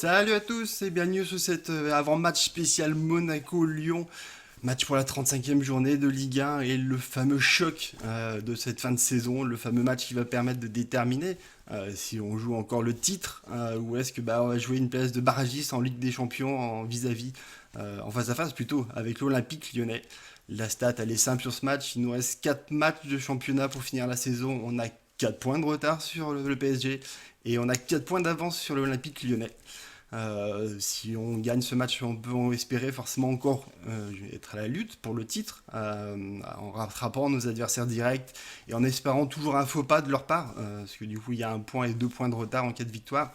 Salut à tous et bienvenue sur cet avant-match spécial Monaco-Lyon. Match pour la 35e journée de Ligue 1 et le fameux choc de cette fin de saison, le fameux match qui va permettre de déterminer si on joue encore le titre ou est-ce que on va jouer une place de barragiste en Ligue des Champions en vis-à-vis, en face à face plutôt, avec l'Olympique lyonnais. La stat elle est simple sur ce match, il nous reste 4 matchs de championnat pour finir la saison, on a 4 points de retard sur le PSG et on a 4 points d'avance sur l'Olympique lyonnais. Si on gagne ce match, on peut en espérer forcément encore être à la lutte pour le titre, en rattrapant nos adversaires directs et en espérant toujours un faux pas de leur part, parce que du coup il y a un point et 2 points de retard en cas de victoire.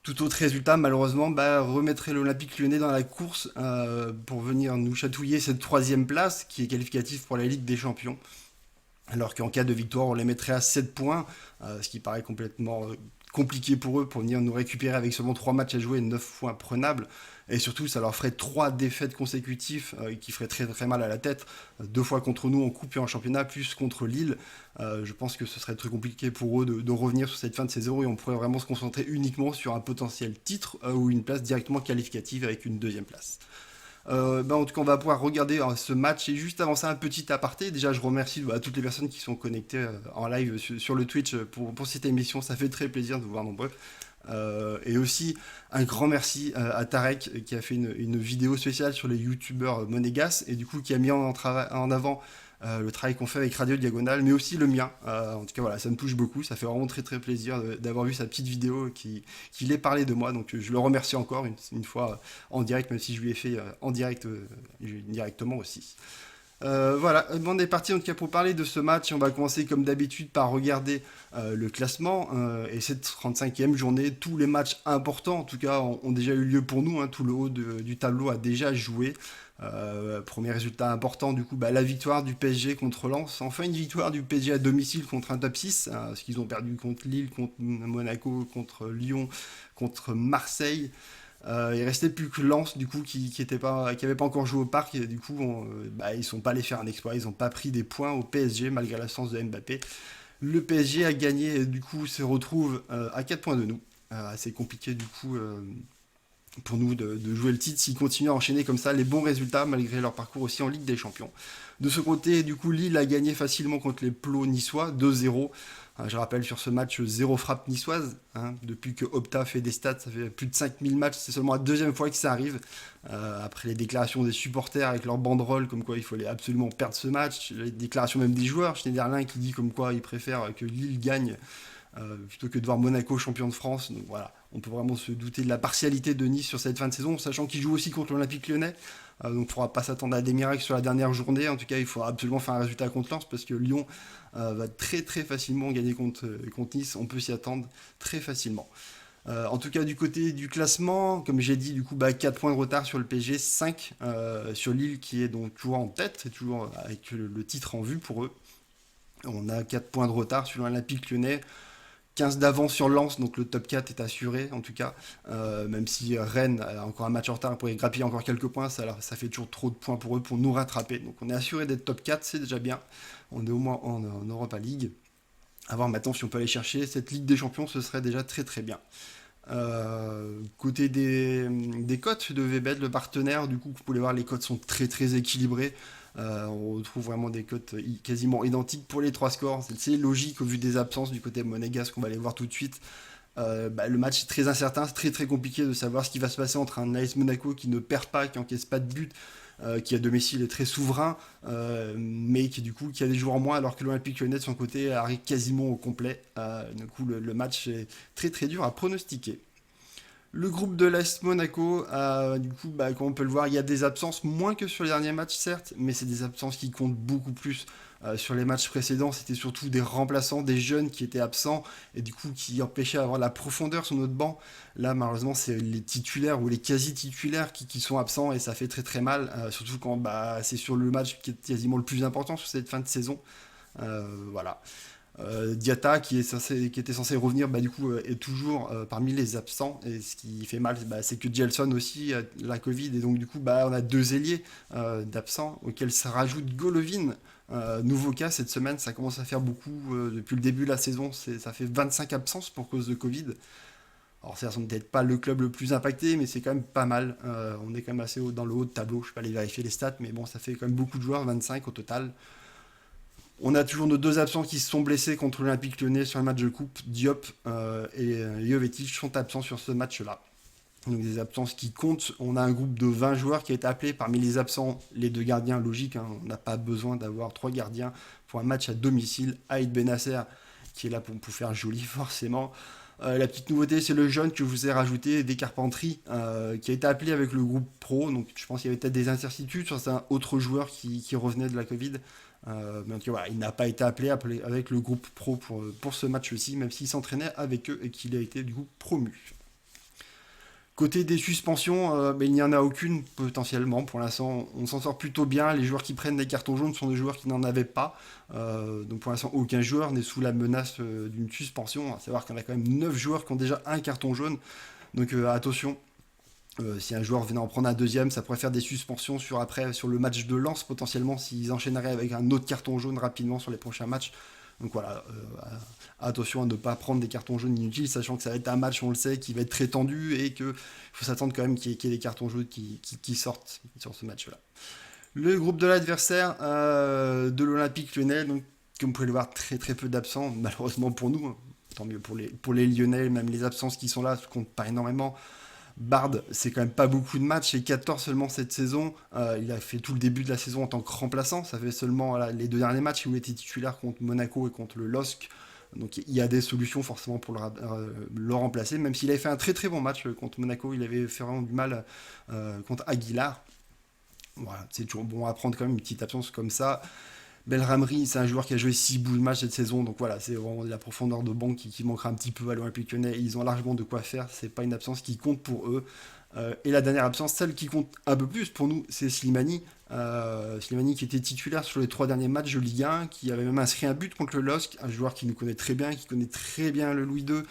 Tout autre résultat, malheureusement, remettrait l'Olympique lyonnais dans la course pour venir nous chatouiller cette troisième place qui est qualificative pour la Ligue des Champions. Alors qu'en cas de victoire, on les mettrait à 7 points, ce qui paraît complètement compliqué pour eux pour venir nous récupérer avec seulement 3 matchs à jouer et 9 points prenables. Et surtout, ça leur ferait 3 défaites consécutives qui feraient très très mal à la tête. 2 fois contre nous en coupe et en championnat, plus contre Lille. Je pense que ce serait très compliqué pour eux de revenir sur cette fin de saison et on pourrait vraiment se concentrer uniquement sur un potentiel titre ou une place directement qualificative avec une deuxième place. En tout cas, on va pouvoir regarder ce match et juste avant ça, un petit aparté. Déjà, je remercie toutes les personnes qui sont connectées en live sur le Twitch pour cette émission. Ça fait très plaisir de vous voir nombreux. Et aussi, un grand merci à Tarek qui a fait une vidéo spéciale sur les youtubeurs monégasques et du coup qui a mis en avant le travail qu'on fait avec Radio Diagonale, mais aussi le mien. En tout cas, voilà, ça me touche beaucoup. Ça fait vraiment très très plaisir d'avoir vu sa petite vidéo qui l'ait parlé de moi. Donc, je le remercie encore une fois en direct, même si je lui ai fait en direct directement aussi. Voilà, on est parti en tout cas pour parler de ce match. On va commencer comme d'habitude par regarder le classement et cette 35e journée. Tous les matchs importants, en tout cas, ont déjà eu lieu pour nous. Tout le haut du tableau a déjà joué. Premier résultat important, du coup, la victoire du PSG contre Lens. Enfin, une victoire du PSG à domicile contre un top 6, parce qu'ils ont perdu contre Lille, contre Monaco, contre Lyon, contre Marseille. Il restait plus que Lens du coup qui avait pas encore joué au parc et du coup ils sont pas allés faire un exploit, ils ont pas pris des points au PSG malgré l'absence de Mbappé. Le PSG a gagné et du coup se retrouve à 4 points de nous. Assez compliqué du coup pour nous de jouer le titre s'ils continuent à enchaîner comme ça les bons résultats malgré leur parcours aussi en Ligue des Champions. De ce côté, du coup, Lille a gagné facilement contre les plots niçois, 2-0. Je rappelle sur ce match, zéro frappe niçoise. Depuis que Opta fait des stats, ça fait plus de 5000 matchs. C'est seulement la deuxième fois que ça arrive. Après les déclarations des supporters avec leur banderole, comme quoi il fallait absolument perdre ce match. Les déclarations même des joueurs. Schneiderlin qui dit comme quoi il préfère que Lille gagne plutôt que de voir Monaco champion de France. Donc voilà, on peut vraiment se douter de la partialité de Nice sur cette fin de saison, sachant qu'il joue aussi contre l'Olympique lyonnais. Donc il ne faudra pas s'attendre à des miracles sur la dernière journée. En tout cas, il faudra absolument faire un résultat contre Lens parce que Lyon va très très facilement gagner contre Nice. On peut s'y attendre très facilement. En tout cas, du côté du classement, comme j'ai dit, du coup, 4 points de retard sur le PSG, 5 sur Lille qui est donc toujours en tête, toujours avec le titre en vue pour eux. On a 4 points de retard sur l'Olympique lyonnais, 15 d'avance sur Lens, donc le top 4 est assuré en tout cas. Même si Rennes a encore un match en retard, pourrait grappiller encore quelques points, ça fait toujours trop de points pour eux pour nous rattraper. Donc on est assuré d'être top 4, c'est déjà bien. On est au moins en Europa League. A voir maintenant si on peut aller chercher cette Ligue des Champions, ce serait déjà très très bien. Côté des cotes de Vbet, le partenaire, du coup, vous pouvez voir, les cotes sont très très équilibrées. On retrouve vraiment des cotes quasiment identiques pour les trois scores. C'est logique au vu des absences du côté monégasque, on va les voir tout de suite. Le match est très incertain, c'est très très compliqué de savoir ce qui va se passer entre un AS Monaco qui ne perd pas, qui encaisse pas de but, qui à domicile est très souverain, mais qui du coup qui a des joueurs en moins, alors que l'Olympique Lyonnais de son côté arrive quasiment au complet. Du coup le match est très très dur à pronostiquer. Le groupe de l'Est Monaco, du coup, comme on peut le voir, il y a des absences, moins que sur les derniers matchs, certes, mais c'est des absences qui comptent beaucoup plus. Sur les matchs précédents, c'était surtout des remplaçants, des jeunes qui étaient absents, et du coup qui empêchaient d'avoir la profondeur sur notre banc. Là, malheureusement, c'est les titulaires ou les quasi-titulaires qui sont absents, et ça fait très très mal, surtout quand c'est sur le match qui est quasiment le plus important sur cette fin de saison. Voilà. Diatta qui était censé revenir du coup est toujours parmi les absents et ce qui fait mal c'est que Gelson aussi a la Covid et donc du coup on a deux ailiers d'absents auxquels ça rajoute Golovin, nouveau cas cette semaine, ça commence à faire beaucoup depuis le début de la saison, ça fait 25 absences pour cause de Covid. Alors ça ne peut-être pas le club le plus impacté, mais c'est quand même pas mal. On est quand même assez haut dans le haut de tableau. Je ne vais pas aller vérifier les stats, mais bon, ça fait quand même beaucoup de joueurs, 25 au total. On a toujours nos deux absents qui se sont blessés contre l'Olympique Lyonnais sur le match de coupe. Diop et Jovetic sont absents sur ce match-là. Donc des absences qui comptent. On a un groupe de 20 joueurs qui a été appelé. Parmi les absents, les deux gardiens, logique. Hein. On n'a pas besoin d'avoir trois gardiens pour un match à domicile. Aïd Benasser, qui est là pour faire joli forcément. La petite nouveauté, c'est le jeune que je vous ai rajouté, des Carpentries, qui a été appelé avec le groupe pro. Donc je pense qu'il y avait peut-être des incertitudes sur un autre joueur qui revenait de la Covid. Mais en tout cas, voilà, il n'a pas été appelé avec le groupe pro pour ce match-ci, même s'il s'entraînait avec eux et qu'il a été du coup promu. Côté des suspensions, il n'y en a aucune potentiellement. Pour l'instant, on s'en sort plutôt bien. Les joueurs qui prennent des cartons jaunes sont des joueurs qui n'en avaient pas. Donc pour l'instant, aucun joueur n'est sous la menace d'une suspension. À savoir qu'il y en a quand même 9 joueurs qui ont déjà un carton jaune. Donc attention, si un joueur venait en prendre un deuxième, ça pourrait faire des suspensions sur le match de Lens potentiellement s'ils enchaîneraient avec un autre carton jaune rapidement sur les prochains matchs. Donc voilà, attention à ne pas prendre des cartons jaunes inutiles, sachant que ça va être un match, on le sait, qui va être très tendu et qu'il faut s'attendre quand même qu'il y ait des cartons jaunes qui sortent sur ce match-là. Le groupe de l'adversaire de l'Olympique Lyonnais, donc comme vous pouvez le voir, très très peu d'absents, malheureusement pour nous. Hein. Tant mieux pour les Lyonnais, même les absences qui sont là, ça compte pas énormément. Bard, c'est quand même pas beaucoup de matchs, c'est 14 seulement cette saison. Il a fait tout le début de la saison en tant que remplaçant. Ça fait seulement les deux derniers matchs où il était titulaire contre Monaco et contre le LOSC. Donc il y a des solutions forcément pour le remplacer, même s'il avait fait un très très bon match contre Monaco. Il avait fait vraiment du mal contre Aguilar. Voilà, c'est toujours bon à prendre quand même une petite absence comme ça. Belramri, c'est un joueur qui a joué 6 bouts de match cette saison, donc voilà, c'est vraiment de la profondeur de banc qui manquera un petit peu à l'Olympique Lyonnais. Ils ont largement de quoi faire, c'est pas une absence qui compte pour eux. Et la dernière absence, celle qui compte un peu plus pour nous, c'est Slimani. Slimani qui était titulaire sur les 3 derniers matchs de Ligue 1, qui avait même inscrit un but contre le LOSC, un joueur qui nous connaît très bien, qui connaît très bien le Louis II.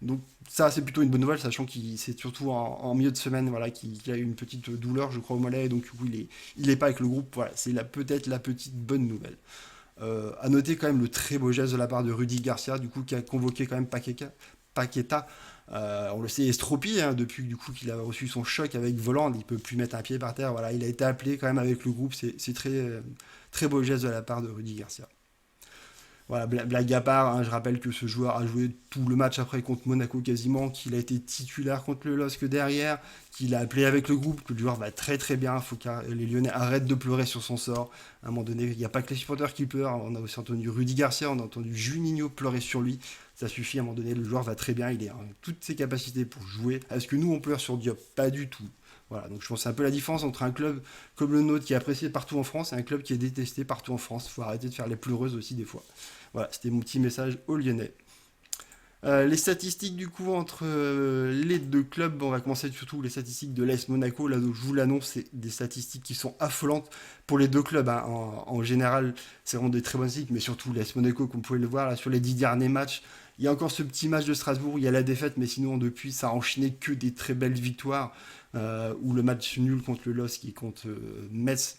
Donc ça c'est plutôt une bonne nouvelle, sachant qu'il c'est surtout en milieu de semaine voilà, qu'il a eu une petite douleur je crois au mollet, et donc du coup il est pas avec le groupe, voilà, c'est peut-être la petite bonne nouvelle. À noter quand même le très beau geste de la part de Rudy Garcia, du coup qui a convoqué quand même Paqueta. On le sait estropié hein, depuis du coup qu'il a reçu son choc avec Voland, il peut plus mettre un pied par terre, voilà, il a été appelé quand même avec le groupe, c'est très beau geste de la part de Rudy Garcia. Voilà, blague à part, hein, je rappelle que ce joueur a joué tout le match après contre Monaco quasiment, qu'il a été titulaire contre le LOSC derrière, qu'il a appelé avec le groupe, que le joueur va très très bien, il faut que les Lyonnais arrêtent de pleurer sur son sort. À un moment donné, il n'y a pas que les supporters qui pleurent, on a aussi entendu Rudy Garcia, on a entendu Juninho pleurer sur lui, ça suffit, à un moment donné, le joueur va très bien, il a toutes ses capacités pour jouer. Est-ce que nous on pleure sur Diop? Pas du tout. Voilà, donc je pense que c'est un peu la différence entre un club comme le nôtre qui est apprécié partout en France et un club qui est détesté partout en France. Il faut arrêter de faire les pleureuses aussi des fois. Voilà, c'était mon petit message aux Lyonnais. Les statistiques du coup entre les deux clubs, on va commencer surtout les statistiques de l'AS Monaco, là où je vous l'annonce, c'est des statistiques qui sont affolantes pour les deux clubs. Hein. En général, c'est vraiment des très bonnes statistiques, mais surtout l'AS Monaco, comme vous pouvez le voir, là, sur les 10 derniers matchs, il y a encore ce petit match de Strasbourg, il y a la défaite, mais sinon depuis, ça a enchaîné que des très belles victoires, ou le match nul contre le LOS qui est contre Metz,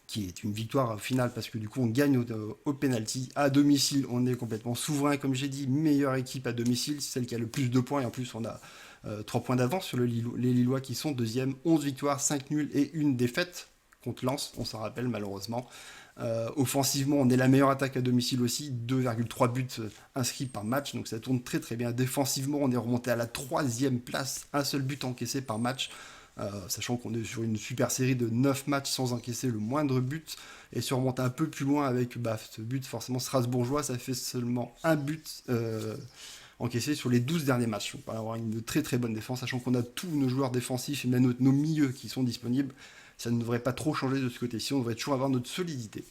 qui est une victoire finale parce que du coup on gagne au penalty. À domicile, on est complètement souverain, comme j'ai dit, meilleure équipe à domicile, celle qui a le plus de points, et en plus on a 3 points d'avance sur les Lillois qui sont deuxième, 11 victoires, 5 nuls et une défaite contre Lens, on s'en rappelle malheureusement. Offensivement, on est la meilleure attaque à domicile aussi, 2,3 buts inscrits par match, donc ça tourne très très bien. Défensivement, on est remonté à la 3e place, un seul but encaissé par match. Sachant qu'on est sur une super série de 9 matchs sans encaisser le moindre but, et si on remonte un peu plus loin avec ce but forcément strasbourgeois, ça fait seulement un but encaissé sur les 12 derniers matchs. On va avoir une très très bonne défense, sachant qu'on a tous nos joueurs défensifs et même nos milieux qui sont disponibles. Ça ne devrait pas trop changer de ce côté-ci, on devrait toujours avoir notre solidité.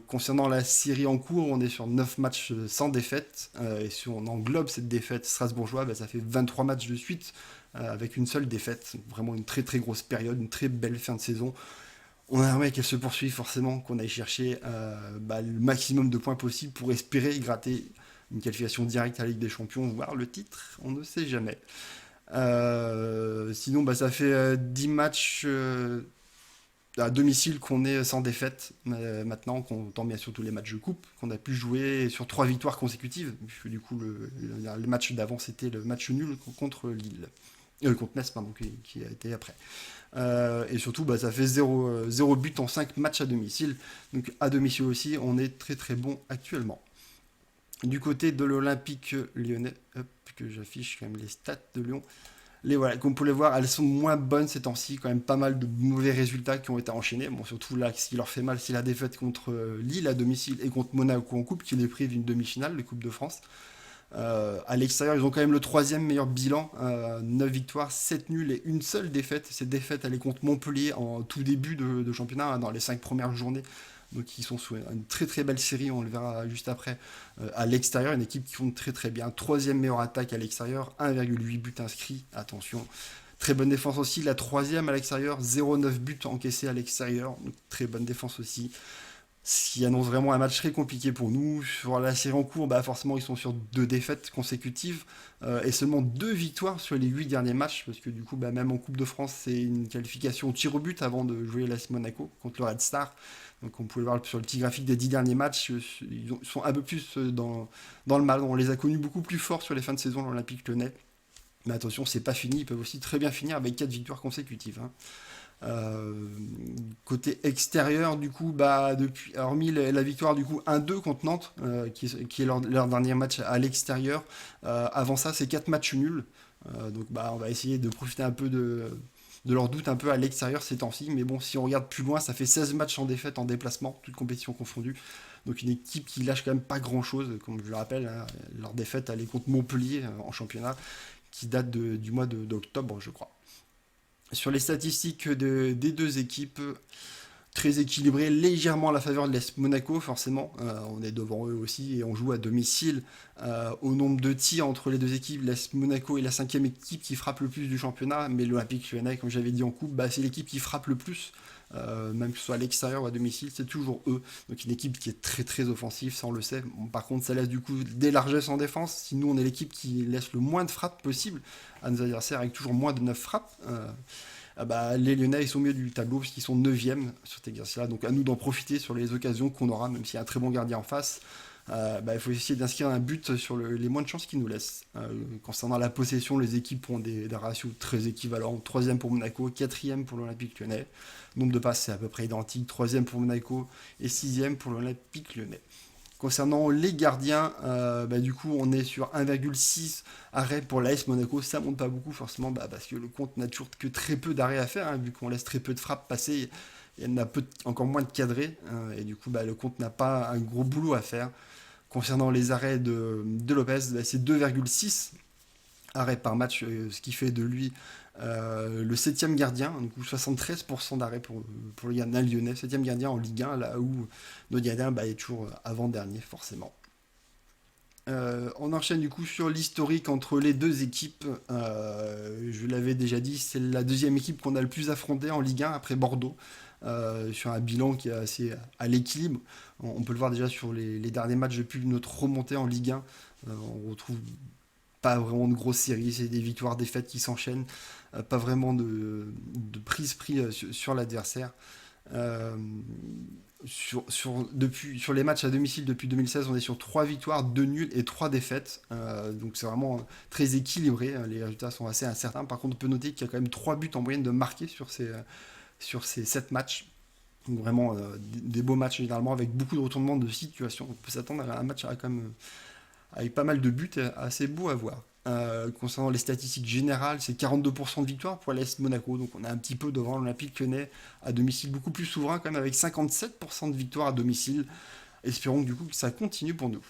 Concernant la série en cours, on est sur 9 matchs sans défaite, et si on englobe cette défaite strasbourgeoise, ça fait 23 matchs de suite avec une seule défaite. Vraiment une très très grosse période, une très belle fin de saison. On aimerait qu'elle se poursuive forcément, qu'on aille chercher le maximum de points possible pour espérer gratter une qualification directe à la Ligue des Champions, voire le titre, on ne sait jamais. Sinon, ça fait 10 matchs à domicile qu'on est sans défaite maintenant, qu'on tant bien sûr tous les matchs de coupe, qu'on a pu jouer sur 3 victoires consécutives. Puisque du coup, le match d'avant, c'était le match nul contre Lille. Contre Metz, pardon, qui a été après. Et surtout, bah, ça fait 0 but en 5 matchs à domicile. Donc à domicile aussi, on est très très bon actuellement. Du côté de l'Olympique lyonnais, hop, que j'affiche quand même les stats de Lyon. Voilà, comme vous pouvez le voir, elles sont moins bonnes ces temps-ci. Quand même pas mal de mauvais résultats qui ont été enchaînés. Bon, surtout là, ce qui leur fait mal, c'est la défaite contre Lille à domicile et contre Monaco en coupe, qui les prive d'une demi-finale de Coupe de France. À l'extérieur, ils ont quand même le troisième meilleur bilan, 9 victoires, 7 nuls et une seule défaite. Cette défaite, elle est contre Montpellier en tout début de championnat, hein, dans les 5 premières journées. Donc ils sont sous une très très belle série, on le verra juste après. À l'extérieur, une équipe qui compte très très bien. Troisième meilleure attaque à l'extérieur, 1,8 buts inscrits, attention. Très bonne défense aussi, la troisième à l'extérieur, 0,9 buts encaissés à l'extérieur, donc très bonne défense aussi. Ce qui annonce vraiment un match très compliqué pour nous. Sur la série en cours, bah forcément, ils sont sur 2 défaites consécutives et seulement 2 victoires sur les 8 derniers matchs. Parce que du coup, bah, même en Coupe de France, c'est une qualification au tir au but avant de jouer l'AS Monaco contre le Red Star. Donc on pouvait voir sur le petit graphique des 10 derniers matchs, ils sont un peu plus dans le mal. On les a connus beaucoup plus forts sur les fins de saison, l'Olympique Lyonnais. Mais attention, c'est pas fini. Ils peuvent aussi très bien finir avec 4 victoires consécutives, hein. Euh, Côté extérieur, du coup, bah, hormis la victoire du coup 1-2 contre Nantes, qui est leur dernier match à l'extérieur, avant ça, c'est 4 matchs nuls. Donc, bah, on va essayer de profiter un peu de leur doute un peu à l'extérieur ces temps-ci. Mais bon, si on regarde plus loin, ça fait 16 matchs en défaite en déplacement, toutes compétitions confondues. Donc, une équipe qui lâche quand même pas grand-chose, comme je le rappelle, hein, leur défaite, elle est contre Montpellier en championnat, qui date du mois d'octobre, je crois. Sur les statistiques des deux équipes, très équilibré, légèrement à la faveur de l'Est Monaco, forcément. On est devant eux aussi et on joue à domicile. Au nombre de tirs entre les deux équipes, l'Est Monaco est la cinquième équipe qui frappe le plus du championnat, mais l'Olympique Lyonnais, comme j'avais dit en coupe, bah, c'est l'équipe qui frappe le plus. Même que ce soit à l'extérieur ou à domicile, c'est toujours eux. Donc une équipe qui est très très offensive, ça on le sait. Bon, par contre, ça laisse du coup des largesses en défense. Si nous on est l'équipe qui laisse le moins de frappes possible à nos adversaires avec toujours moins de 9 frappes, ah bah, les Lyonnais ils sont au milieu du tableau parce qu'ils sont 9e sur cet exercice-là. Donc à nous d'en profiter sur les occasions qu'on aura, même s'il y a un très bon gardien en face. Bah, il faut essayer d'inscrire un but sur les moins de chances qu'ils nous laissent. Concernant la possession, les équipes ont des ratios très équivalents. Troisième pour Monaco, quatrième pour l'Olympique Lyonnais. Nombre de passes, c'est à peu près identique. Troisième pour Monaco et sixième pour l'Olympique Lyonnais. Concernant les gardiens, bah, du coup, on est sur 1,6 arrêts pour l'AS Monaco. Ça monte pas beaucoup, forcément, bah, parce que le compte n'a toujours que très peu d'arrêts à faire, hein, vu qu'on laisse très peu de frappes passer. Il y en a encore moins de cadrés, hein, et du coup, bah, le compte n'a pas un gros boulot à faire. Concernant les arrêts de Lopez, bah, c'est 2,6 arrêts par match, ce qui fait de lui le septième gardien, du coup 73% d'arrêt pour le gardien lyonnais, septième gardien en Ligue 1, là où notre gardien bah, est toujours avant-dernier forcément. On enchaîne du coup sur l'historique entre les deux équipes. Je l'avais déjà dit, c'est la deuxième équipe qu'on a le plus affrontée en Ligue 1 après Bordeaux, sur un bilan qui est assez à l'équilibre. On peut le voir déjà sur les derniers matchs depuis notre remontée en Ligue 1. On retrouve pas vraiment de grosses séries, c'est des victoires, défaites qui s'enchaînent, pas vraiment de prise pris sur l'adversaire. Euh, sur les matchs à domicile depuis 2016, on est sur 3 victoires, 2 nuls et 3 défaites. Donc c'est vraiment très équilibré. Les résultats sont assez incertains. Par contre, on peut noter qu'il y a quand même 3 buts en moyenne de marqués sur ces 7 matchs. Donc vraiment des beaux matchs généralement avec beaucoup de retournements de situation. On peut s'attendre à un match quand même avec pas mal de buts assez beau à voir. Concernant les statistiques générales, c'est 42% de victoire pour l'AS Monaco, donc on est un petit peu devant l'Olympique Lyonnais à domicile, beaucoup plus souverain quand même avec 57% de victoire à domicile. Espérons que du coup que ça continue pour nous.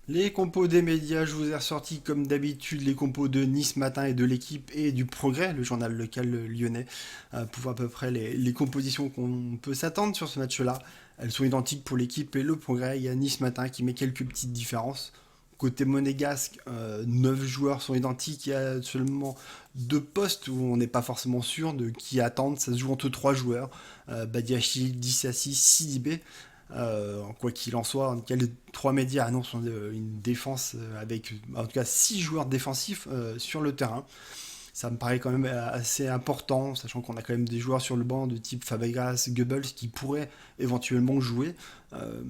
Les compos des médias, je vous ai ressorti comme d'habitude les compos de Nice Matin et de l'équipe et du Progrès, le journal local lyonnais, pour voir à peu près les compositions qu'on peut s'attendre sur ce match-là. Elles sont identiques pour l'équipe et le Progrès. Il y a Nice Matin qui met quelques petites différences. Côté monégasque, 9 joueurs sont identiques. Il y a seulement 2 postes où on n'est pas forcément sûr de qui attendre. Ça se joue entre 3 joueurs. Badiachil, Dissassi, Sidibé. Quoi qu'il en soit, en tout cas, les 3 médias annoncent une défense avec en tout cas 6 joueurs défensifs sur le terrain. Ça me paraît quand même assez important, sachant qu'on a quand même des joueurs sur le banc de type Fabregas, Goebbels qui pourraient éventuellement jouer. Euh,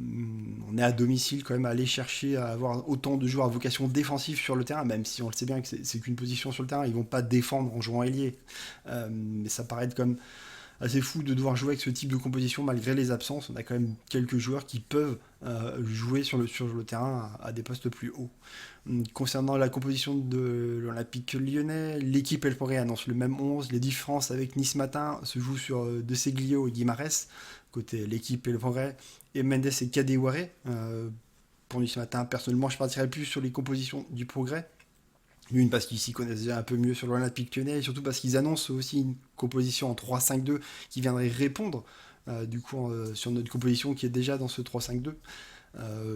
on est à domicile quand même à aller chercher à avoir autant de joueurs à vocation défensive sur le terrain, même si on le sait bien que c'est qu'une position sur le terrain, ils vont pas défendre en jouant ailier. Mais ça paraît être comme assez fou de devoir jouer avec ce type de composition malgré les absences. On a quand même quelques joueurs qui peuvent jouer sur le terrain à des postes plus hauts. Concernant la composition de l'Olympique lyonnais, l'équipe El Poré annonce le même 11. Les différences avec Nice Matin se jouent sur De Seglio et Guimarães, côté l'équipe El Poré, et Mendes et Kadewere. Pour Nice Matin, personnellement, je partirais plus sur les compositions du Progrès. Une parce qu'ils s'y connaissent déjà un peu mieux sur l'Olympique lyonnais, et surtout parce qu'ils annoncent aussi une composition en 3-5-2 qui viendrait répondre sur notre composition qui est déjà dans ce 3-5-2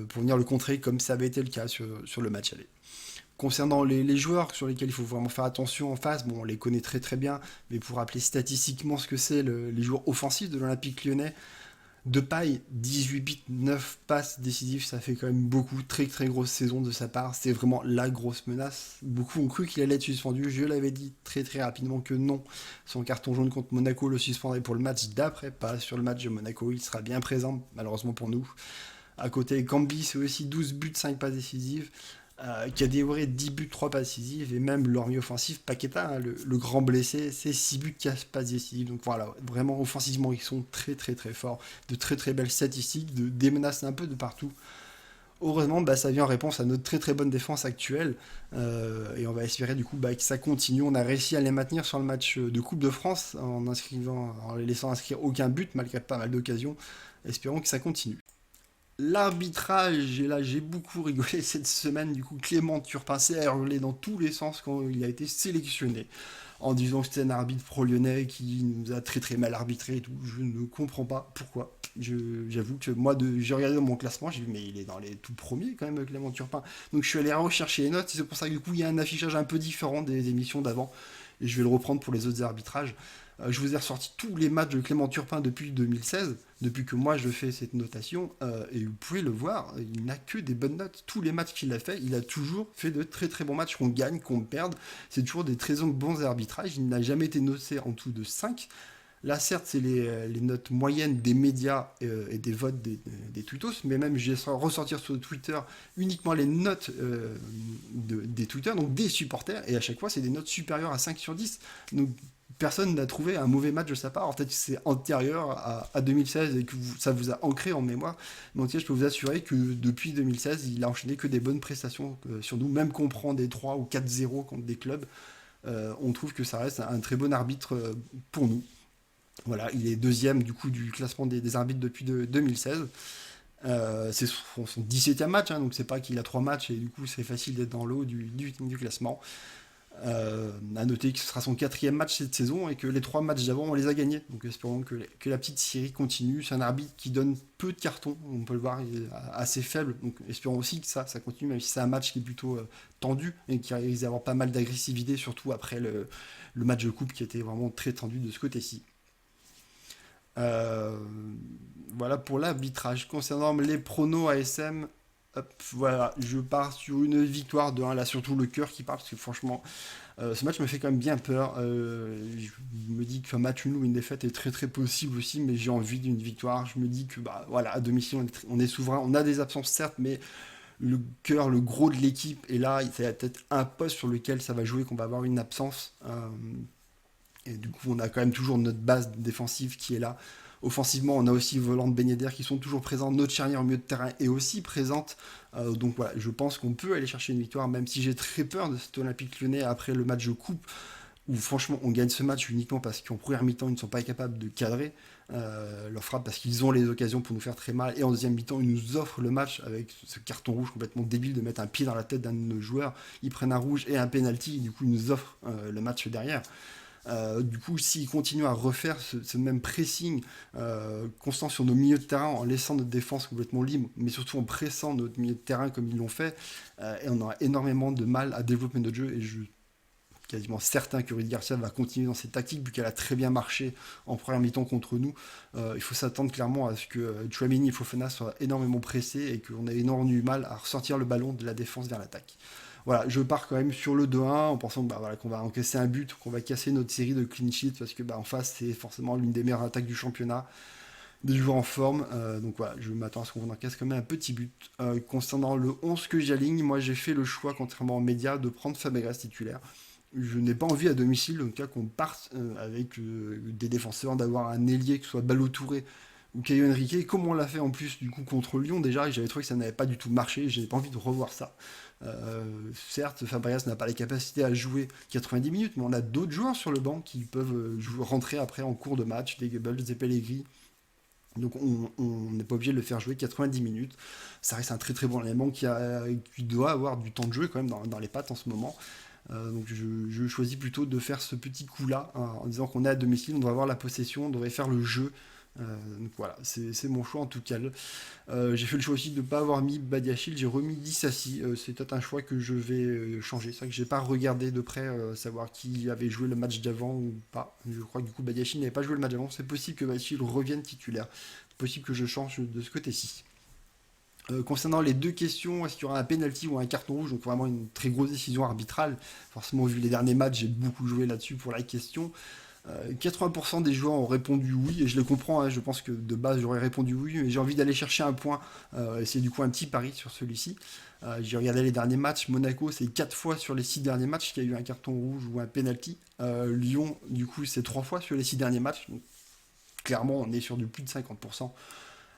pour venir le contrer comme ça avait été le cas sur le match aller. Concernant les joueurs sur lesquels il faut vraiment faire attention en face, bon, on les connaît très très bien, mais pour rappeler statistiquement ce que c'est les joueurs offensifs de l'Olympique lyonnais, Depay, 18 buts, 9 passes décisives, ça fait quand même beaucoup, très très grosse saison de sa part, c'est vraiment la grosse menace. Beaucoup ont cru qu'il allait être suspendu, je l'avais dit très très rapidement que non. Son carton jaune contre Monaco le suspendrait pour le match d'après, pas sur le match de Monaco, il sera bien présent, malheureusement pour nous. À côté, Cambi, c'est aussi 12 buts, 5 passes décisives. Qui a dévoré 10 buts, 3 passes décisives, et même leur milieu offensif, Paqueta, hein, le grand blessé, c'est 6 buts, 4 passes décisives. Donc voilà, vraiment offensivement, ils sont très très très forts, de très très belles statistiques, des menaces un peu de partout. Heureusement, ça vient en réponse à notre très très bonne défense actuelle, et on va espérer du coup que ça continue. On a réussi à les maintenir sur le match de Coupe de France en les laissant inscrire aucun but, malgré pas mal d'occasions. Espérons que ça continue. L'arbitrage, et là j'ai beaucoup rigolé cette semaine, du coup Clément Turpin s'est hurlé dans tous les sens quand il a été sélectionné, en disant que c'était un arbitre pro-lyonnais qui nous a très très mal arbitré et tout. Je ne comprends pas pourquoi. J'avoue que moi, j'ai regardé dans mon classement, j'ai vu mais il est dans les tout premiers quand même, Clément Turpin. Donc je suis allé rechercher les notes, et c'est pour ça que du coup il y a un affichage un peu différent des émissions d'avant, et je vais le reprendre pour les autres arbitrages. Je vous ai ressorti tous les matchs de Clément Turpin depuis 2016, depuis que moi je fais cette notation, et vous pouvez le voir, il n'a que des bonnes notes. Tous les matchs qu'il a fait, il a toujours fait de très très bons matchs, qu'on gagne, qu'on perde. C'est toujours des très bons arbitrages. Il n'a jamais été noté en dessous de 5. Là, certes, c'est les notes moyennes des médias et des votes des tweetos, mais même je vais ressortir sur Twitter uniquement les notes des tweeters, donc des supporters, et à chaque fois, c'est des notes supérieures à 5 sur 10. Donc, personne n'a trouvé un mauvais match de sa part. En fait, c'est antérieur à 2016 et que ça vous a ancré en mémoire. Mais en tout cas, je peux vous assurer que depuis 2016, il a enchaîné que des bonnes prestations sur nous. Même qu'on prend des 3 ou 4-0 contre des clubs, on trouve que ça reste un très bon arbitre pour nous. Voilà, il est deuxième du coup du classement des arbitres depuis 2016. C'est son 17e match, hein, donc c'est pas qu'il a 3 matchs et du coup c'est facile d'être dans l'eau du classement. À noter que ce sera son 4e match cette saison et que les 3 matchs d'avant on les a gagnés. Donc espérons que la petite série continue. C'est un arbitre qui donne peu de cartons, on peut le voir, il est assez faible. Donc espérons aussi que ça continue, même si c'est un match qui est plutôt tendu et qui risque d'avoir pas mal d'agressivité, surtout après le match de coupe qui était vraiment très tendu de ce côté-ci. Euh, voilà pour l'arbitrage. Concernant les pronos ASM, hop, voilà, je pars sur une victoire de 1. Là, surtout le cœur qui parle, parce que franchement, ce match me fait quand même bien peur. Je me dis qu'un match nul ou une défaite est très très possible aussi, mais j'ai envie d'une victoire. Je me dis que voilà, à domicile, on est souverain. On a des absences certes, mais le cœur, le gros de l'équipe est là. Il y a peut-être un poste sur lequel ça va jouer qu'on va avoir une absence. Et du coup, on a quand même toujours notre base défensive qui est là. Offensivement, on a aussi Voland, Ben Yedder qui sont toujours présents. Notre charnière au milieu de terrain est aussi présente. Donc voilà, je pense qu'on peut aller chercher une victoire, même si j'ai très peur de cet Olympique Lyonnais après le match de coupe, où franchement on gagne ce match uniquement parce qu'en première mi-temps ils ne sont pas capables de cadrer leur frappe, parce qu'ils ont les occasions pour nous faire très mal, et en deuxième mi-temps ils nous offrent le match avec ce carton rouge complètement débile de mettre un pied dans la tête d'un de nos joueurs. Ils prennent un rouge et un penalty, et du coup ils nous offrent le match derrière. Du coup, s'ils continuent à refaire ce même pressing constant sur nos milieux de terrain, en laissant notre défense complètement libre, mais surtout en pressant notre milieu de terrain comme ils l'ont fait, et on aura énormément de mal à développer notre jeu, et je suis quasiment certain que Rudy Garcia va continuer dans cette tactique, vu qu'elle a très bien marché en première mi-temps contre nous. Il faut s'attendre clairement à ce que Tchouaméni et Fofana soient énormément pressés, et qu'on ait énormément du mal à ressortir le ballon de la défense vers l'attaque. voilà, je pars quand même sur le 2-1 en pensant voilà, qu'on va encaisser un but, qu'on va casser notre série de clean sheet parce que en face, c'est forcément l'une des meilleures attaques du championnat, des joueurs en forme. Donc voilà, je m'attends à ce qu'on encaisse quand même un petit but. Concernant le 11 que j'aligne, moi j'ai fait le choix, contrairement aux médias, de prendre Fabregas titulaire. Je n'ai pas envie à domicile, en tout cas, qu'on parte avec des défenseurs, d'avoir un ailier, que ce soit Ballo-Touré ou Caio Henrique, comme on l'a fait en plus du coup contre Lyon déjà, et j'avais trouvé que ça n'avait pas du tout marché, j'ai pas envie de revoir ça. Certes, Fabregas n'a pas la capacité à jouer 90 minutes, mais on a d'autres joueurs sur le banc qui peuvent rentrer après en cours de match, des Goebbels, des Pellegrini. Donc on n'est pas obligé de le faire jouer 90 minutes. Ça reste un très très bon élément qui doit avoir du temps de jeu quand même dans les pattes en ce moment. Donc je choisis plutôt de faire ce petit coup-là, hein, en disant qu'on est à domicile, on doit avoir la possession, on devrait faire le jeu. Donc voilà, c'est mon choix en tout cas. J'ai fait le choix aussi de ne pas avoir mis Badiachil, j'ai remis Dissassi. C'est peut-être un choix que je vais changer. C'est vrai que j'ai pas regardé de près savoir qui avait joué le match d'avant ou pas. Je crois que du coup Badiachil n'avait pas joué le match d'avant. C'est possible que Badiachil revienne titulaire. C'est possible que je change de ce côté-ci. Concernant les deux questions, est-ce qu'il y aura un penalty ou un carton rouge? Donc vraiment une très grosse décision arbitrale. Forcément, vu les derniers matchs, j'ai beaucoup joué là-dessus pour la question. 80% des joueurs ont répondu oui, et je le comprends, hein, je pense que de base j'aurais répondu oui, mais j'ai envie d'aller chercher un point, et c'est du coup un petit pari sur celui-ci. J'ai regardé les derniers matchs, Monaco c'est 4 fois sur les 6 derniers matchs qu'il y a eu un carton rouge ou un penalty. Lyon du coup c'est 3 fois sur les 6 derniers matchs, donc clairement on est sur du plus de 50%.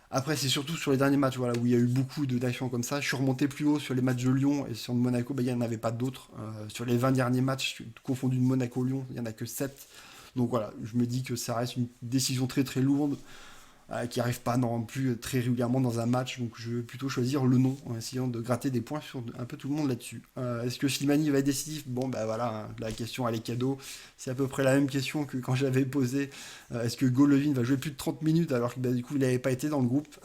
Après, c'est surtout sur les derniers matchs voilà, où il y a eu beaucoup d'actions comme ça. Je suis remonté plus haut sur les matchs de Lyon et sur Monaco, il n'y en avait pas d'autres. Sur les 20 derniers matchs confondus de Monaco-Lyon, il n'y en a que 7. Donc voilà, je me dis que ça reste une décision très très lourde qui n'arrive pas non plus très régulièrement dans un match. Donc je vais plutôt choisir le non en essayant de gratter des points sur un peu tout le monde là-dessus. Est-ce que Slimani va être décisif? Bon, ben voilà, hein, la question elle est cadeau. C'est à peu près la même question que quand j'avais posé. Est-ce que Golovin va jouer plus de 30 minutes alors que du coup il n'avait pas été dans le groupe?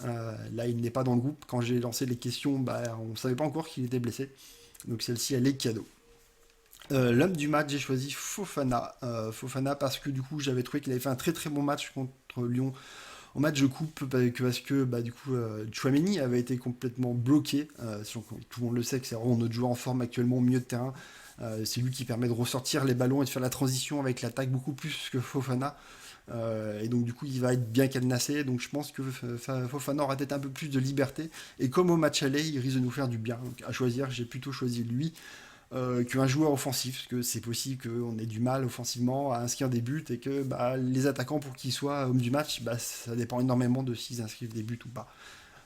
Là, il n'est pas dans le groupe. Quand j'ai lancé les questions, on ne savait pas encore qu'il était blessé. Donc celle-ci, elle est cadeau. L'homme du match, j'ai choisi Fofana. Fofana parce que du coup j'avais trouvé qu'il avait fait un très très bon match contre Lyon en match de coupe parce que du coup Tchouaméni avait été complètement bloqué. Tout le monde le sait que c'est vraiment notre joueur en forme actuellement au milieu de terrain. C'est lui qui permet de ressortir les ballons et de faire la transition avec l'attaque beaucoup plus que Fofana. Et donc du coup il va être bien cadenassé. Donc je pense que Fofana aura peut-être un peu plus de liberté. Et comme au match aller, il risque de nous faire du bien. Donc à choisir, j'ai plutôt choisi lui qu'un joueur offensif, parce que c'est possible qu'on ait du mal offensivement à inscrire des buts et que les attaquants, pour qu'ils soient hommes du match, ça dépend énormément de s'ils inscrivent des buts ou pas.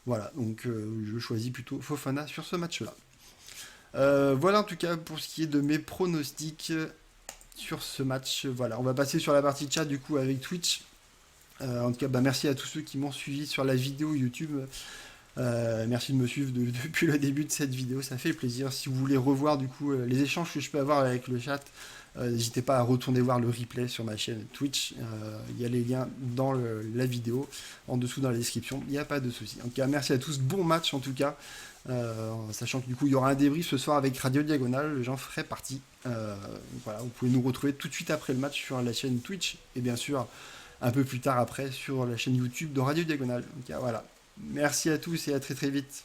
Voilà, donc je choisis plutôt Fofana sur ce match-là. Voilà en tout cas pour ce qui est de mes pronostics sur ce match. Voilà, on va passer sur la partie chat du coup avec Twitch. En tout cas, merci à tous ceux qui m'ont suivi sur la vidéo YouTube. Merci de me suivre depuis le début de cette vidéo, ça fait plaisir. Si vous voulez revoir du coup les échanges que je peux avoir avec le chat, n'hésitez pas à retourner voir le replay sur ma chaîne Twitch. Il y a les liens dans la vidéo, en dessous dans la description, il n'y a pas de souci. En tout cas, merci à tous, bon match en tout cas. Sachant que du coup il y aura un débrief ce soir avec Radio Diagonale, j'en ferai partie. Voilà, vous pouvez nous retrouver tout de suite après le match sur la chaîne Twitch et bien sûr un peu plus tard après sur la chaîne YouTube de Radio Diagonale. Donc voilà. Merci à tous et à très très vite.